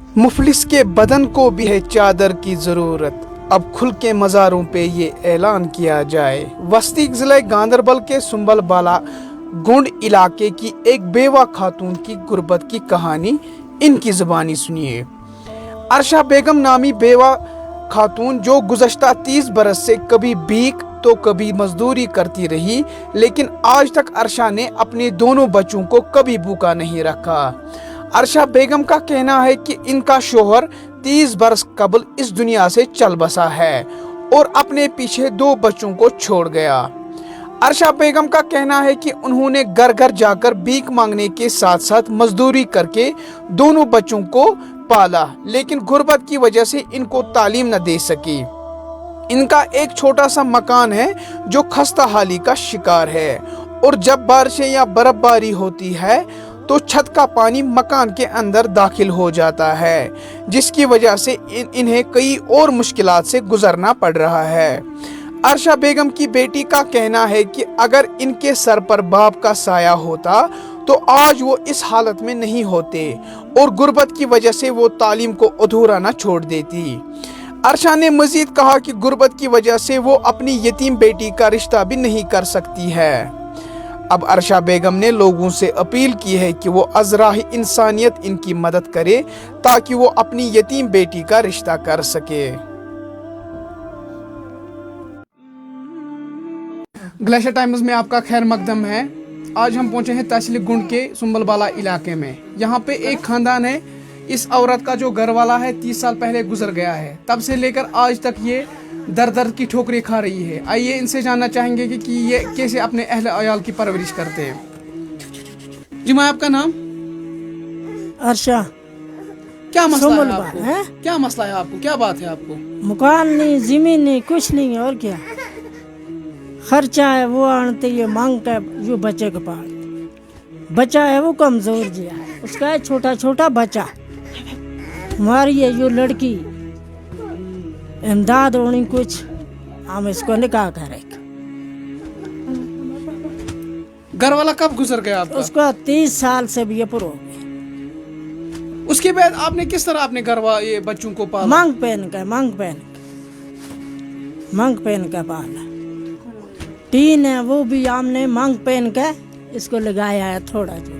मुफलिस के बदन को भी है चादर की ज़रूरत, अब खुल के मज़ारों पे ये ऐलान किया जाए। वस्ती ज़िले गांदरबल के सुंबल बाला गुंड इलाके की एक बेवा खातून की गुर्बत की कहानी इनकी ज़ुबानी सुनिए। अरशा बेगम नामी बेवा खातून जो गुज़श्ता 30 बरस से कभी भीख तो कभी मजदूरी करती रही, लेकिन आज तक अरशा ने अपने दोनों बच्चों को कभी भूखा नहीं रखा। अरशा बेगम का कहना है कि इनका शोहर 30 बरस कबल इस दुनिया से चल बसा है और अपने पीछे 2 बच्चों को छोड़ गया। अरशा बेगम का कहना है कि उन्होंने घर घर जाकर भीख मांगने के साथ साथ मजदूरी करके दोनों बच्चों को पाला, लेकिन गुर्बत की वजह से इनको तालीम न दे सकी। इनका एक छोटा सा मकान है जो खस्ता हाली का शिकार है और जब बारिशें या बर्फबारी होती है तो छत का पानी मकान के अंदर दाखिल हो जाता है, जिसकी वजह से इन्हें कई और मुश्किलात से गुजरना पड़ रहा है। अरशा बेगम की बेटी का कहना है कि अगर इनके सर पर बाप का साया होता तो आज वो इस हालत में नहीं होते और गुर्बत की वजह से वो तालीम को अधूरा न छोड़ देती। अरशा ने मजीद कहा कि गुर्बत की वजह से वो अपनी यतीम बेटी का रिश्ता भी नहीं कर सकती है। अब अरशा बेगम ने लोगों से अपील की है कि वो अज़राह इंसानियत इनकी मदद करे ताकि वो अपनी यतीम बेटी का रिश्ता कर सके। ग्लेशियर टाइम्स में आपका खैर मकदम है। आज हम पहुंचे हैं तहसील गुंड के सुंबलबाला इलाके में। यहाँ पे एक खानदान है। इस औरत का जो घर वाला है 30 साल पहले गुजर गया है, तब से लेकर आज तक ये दर दर की ठोकरें खा रही है। आइए इनसे जानना चाहेंगे कि ये कैसे अपने अहले अयाल की परवरिश करते हैं। जी माँ, आपका नाम? अर्शा। क्या मसला है आपको? क्या मसला है आपको? क्या बात है आपको? मकान नहीं, जमीन नहीं, कुछ नहीं, और क्या खर्चा है वो आनते ये मांग कर जो बच्चे के पास बच्चा है वो कमजोर जिया है, उसका है छोटा छोटा बच्चा। हमारी ये जो लड़की इमदाद होनी कुछ, हम इसको निकाह करेंगे। घर वाला कब गुजर गया आपका? उसका 30 साल से भी ऊपर हो गया। उसके बाद आपने किस तरह अपने ये बच्चों को पाला? मांग पहन के पाला। टीन है वो भी हमने मांग पहन के इसको लगाया है। थोड़ा जो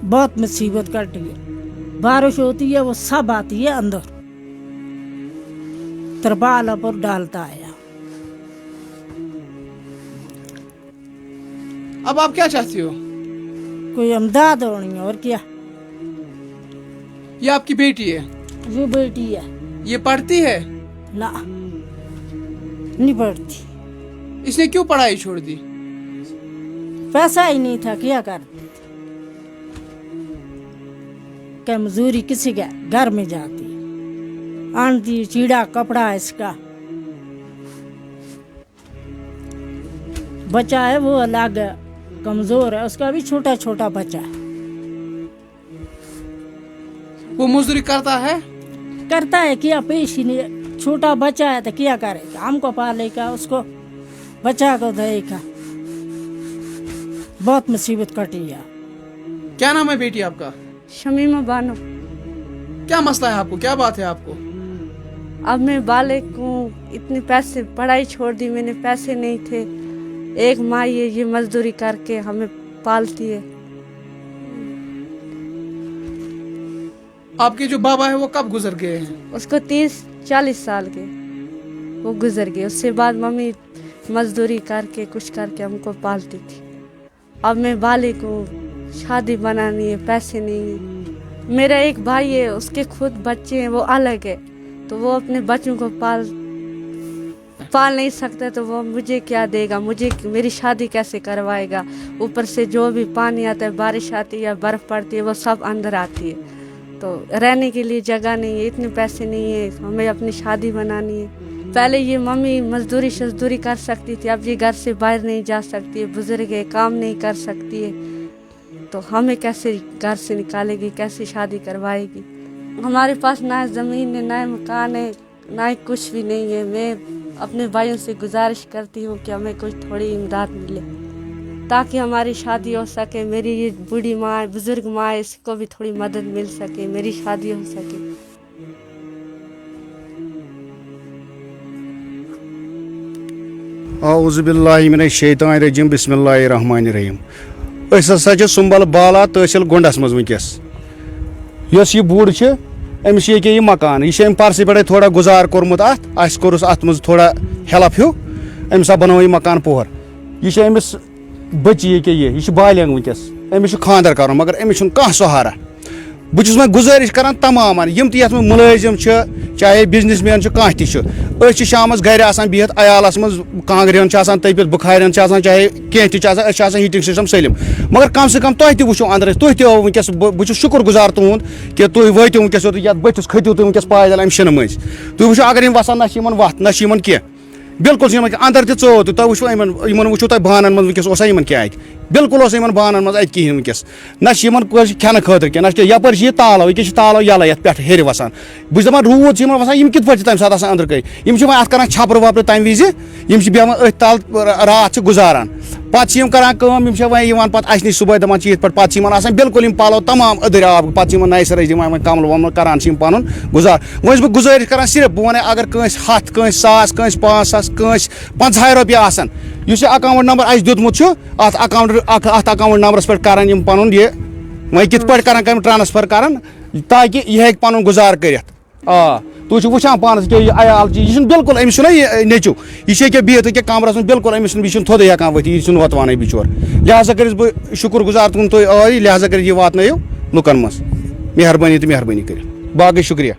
बहुत मुसीबत कटी है, बारिश होती है वो सब आती है अंदर, तरपाल पर डालता है। अब आप क्या चाहती हो? कोई इमदाद होनी है, और क्या। ये आपकी बेटी है? जो बेटी है। ये पढ़ती है? ना, नहीं पढ़ती। इसने क्यों पढ़ाई छोड़ दी? पैसा ही नहीं था, क्या करती। क्या मजदूरी किसी के घर में जाती, आंटी चीड़ा कपड़ा इसका। बच्चा है वो अलग कमजोर है, उसका भी छोटा छोटा बच्चा है। वो मजदूरी करता है? करता है, क्या पेश ही नहीं। छोटा बच्चा है तो क्या करेगा, हमको पालेगा, उसको बच्चा को देगा। बहुत मुसीबत कटी है। क्या नाम है बेटी आपका? शमीमा बानो। क्या मसला है आपको? क्या बात है आपको? अब मैं बालिग हूँ, इतने पैसे पढ़ाई छोड़ दी मैंने, पैसे नहीं थे। एक माँ ये मजदूरी करके हमें पालती है। आपके जो बाबा है वो कब गुजर गए हैं? उसको 30-40 साल के वो गुजर गए। उससे बाद मम्मी मजदूरी करके कुछ करके हमको पालती थी। अब मैं बालिग हूँ, शादी बनानी है, पैसे नहीं है। मेरा एक भाई है, उसके खुद बच्चे हैं, वो अलग है, तो वो अपने बच्चों को पाल नहीं सकता, तो वो मुझे क्या देगा, मुझे मेरी शादी कैसे करवाएगा। ऊपर से जो भी पानी आता है, बारिश आती है या बर्फ पड़ती है, वो सब अंदर आती है। तो रहने के लिए जगह नहीं है, इतने पैसे नहीं है, हमें अपनी शादी बनानी है। पहले ये मम्मी मजदूरी कर सकती थी, अब ये घर से बाहर नहीं जा सकती है, बुजुर्ग है, काम नहीं कर सकती है, तो हमें कैसे घर से निकालेगी, कैसे शादी करवाएगी। हमारे पास ना ज़मीन है, ना मकान है, ना कुछ भी नहीं है। मैं अपने भाइयों से गुजारिश करती हूँ कि हमें कुछ थोड़ी इमदाद मिले। ताकि हमारी शादी हो सके, मेरी ये बूढ़ी माँ बुजुर्ग माँ है, इसको भी थोड़ी मदद मिल सके, मेरी शादी हो सके। औज़ु बिल्लाहि मिनश शैतानिर रजीम बिस्मिल्लाहिर रहमानिर रहीम। अस हसा छ सुंबल बाला तहसील गुंडस मज वनकस। यस ये बूढ़ छ अमिस ये मकान यह परस पे थोड़ा गुजार कोर्मुत अस कोरस अत मज थोड़ा हेल्प हूँ अमिस बनो यह मकान पोहर यह अमिस बच्ची यह बालियंग वनकस अमिस खानदर कर मगर अमिस कह सहारा बहुत वह गुजारिश कर तमाम यम ये मुलाजिम चाहे बिजनेस मैन कह शाम घर बिहत अयालस मज कांग्रेन तपित बुखारन चाहे कह हीटिंग सिस्टम सलिम मगर कम से कम तुम वो अंदर तुम तो वनकस बहुत शुक्र गुजार तुंद कि तुम वो वनकस ये बटिस खतिव तुम वनकस पैदल अम शिन मज तुम वो अगर वसान ना वत ना कह बिल्कुल अंदर तो तुम वो वो तुम बानन मज वनकस क्या बिल्कुल बानन मज कहें वनकस ना खेन खतर क्या ना यपर तालो यह तालो यल ये पे हेर वसान बस दपान रूद वसान कित पे तम सात अंदर कई वह अत छपर वपर तम विज बेहन अथ तल रात गुजारान पे करान वह पे अस नश सुबह दपान ये पे बिल्कुल पलो तमाम अदर आब पे नए सर दिवान कमल वमल करान पन गुजार वह बह गुजारिश कर सिर्फ बह वन अगर कंस 100 कंस 100 कंस 500 कंस 50 रुपये आसन इस अकाउंट नंबर अस दितमुत अत अकाउंट नंबरस पे कर पन यह वह कित पे कर ट्रांसफर कर ताकि यह हेक पन गुजार कर तुम वुचान पान कि अयाल यह बिल्कुल अमिस नेचू यह बिहत क्या कमरस बिल्कुल अमिस यह थोदे हेकान वत यह वतवान बिचोर लिहाजा कर बह शुक्र गुजार तुम तुम लिहाजा कर वातन लुकन मज मेहरबानी तो मेहरबानी कर बाकी शुक्रिया।